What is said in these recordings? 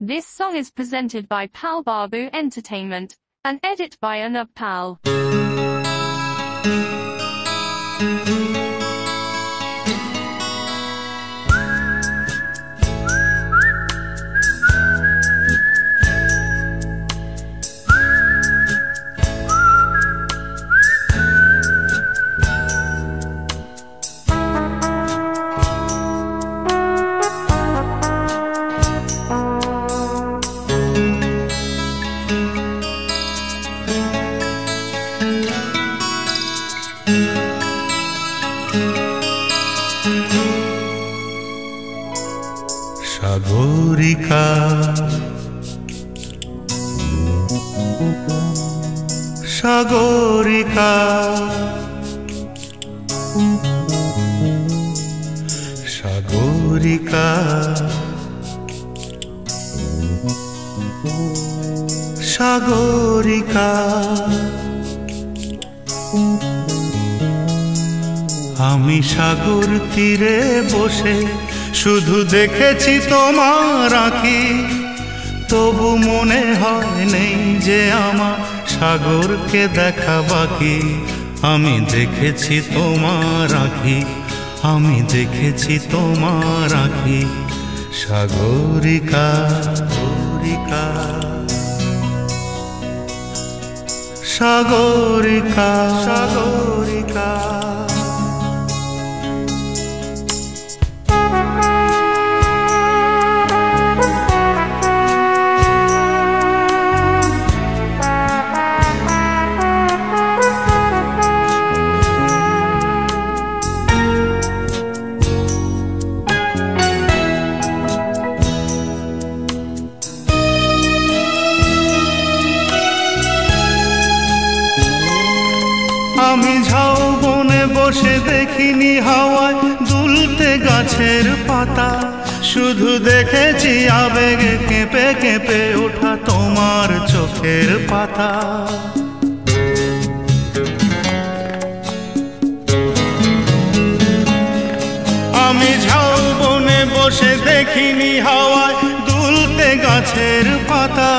This song is presented by Pal Babu Entertainment, and edit by Anub Pal. Sagarika Sagarika Sagarika Sagarika আমি সাগর তীরে বসে শুধু দেখেছি তোমার আঁখি, তবু মনে হয় নেই যে আমার সাগরকে দেখা বাকি। আমি দেখেছি তোমার আঁখি, আমি দেখেছি তোমার আঁখি। সাগরিকা সাগরিকা সাগরিকা সাগরিকা আমি ঝাউবনে বসে দেখিনি হাওয়ায় দুলতে গাছের পাতা, শুধু দেখেছি আবেগে কেঁপে কেঁপে ওঠা তোমার চোখের পাতা। আমি ঝাউবনে বসে দেখিনি হাওয়ায় দুলতে গাছের পাতা,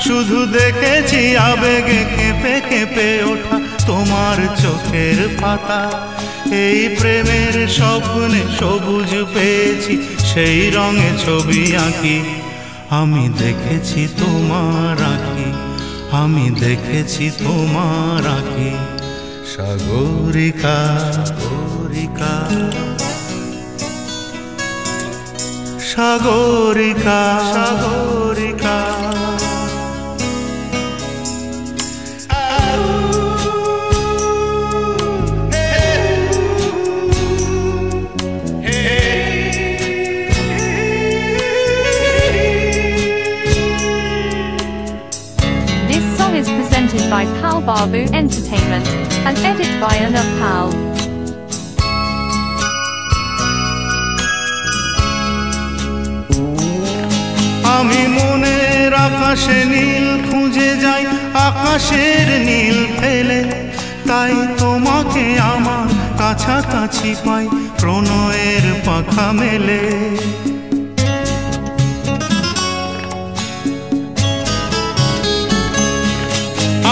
শুধু দেখেছি আবেগে কেঁপে কেঁপে ওঠা তোমার চোখের পাতা। এই প্রেমের স্বপ্নে সবুজ পেয়েছি, সেই রঙে ছবি আঁকি। আমি দেখেছি তোমার আঁখি, আমি দেখেছি তোমার আঁখি। Sagarika Sagarika Sagarika Sagarika Is presented by Pal Babu Entertainment, and edit by Anub Pal. আমি মনের আকাশে নীল খুঁজে যাই, আকাশের নীল ফেলে, তাই তোমাকে আমার কাছাকাছি পাই প্রণয়ের পাখা মেলে।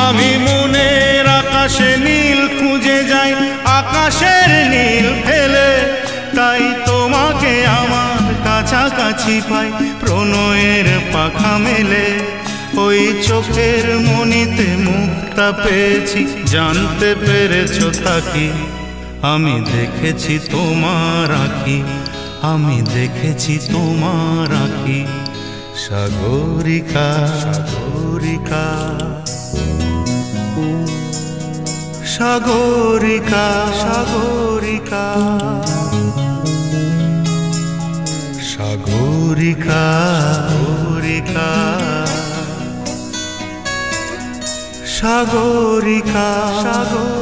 আমি মনের আকাশে নীল খুঁজে যাই, আকাশের নীল ফেলে, তাই তোমাকে আমার কাছাকাছি পাই প্রণয়ের পাখা মেলে। ওই চোখের মনিতে মুক্তা পেয়েছি, জানতে পেরেছো তাকি। আমি দেখেছি তোমার আঁখি, আমি দেখেছি তোমার আঁখি। সাগরিকা সাগরিকা সাগরিকা সাগরিকা সাগরিকা সাগরিকা সাগরিকা সাগরিকা।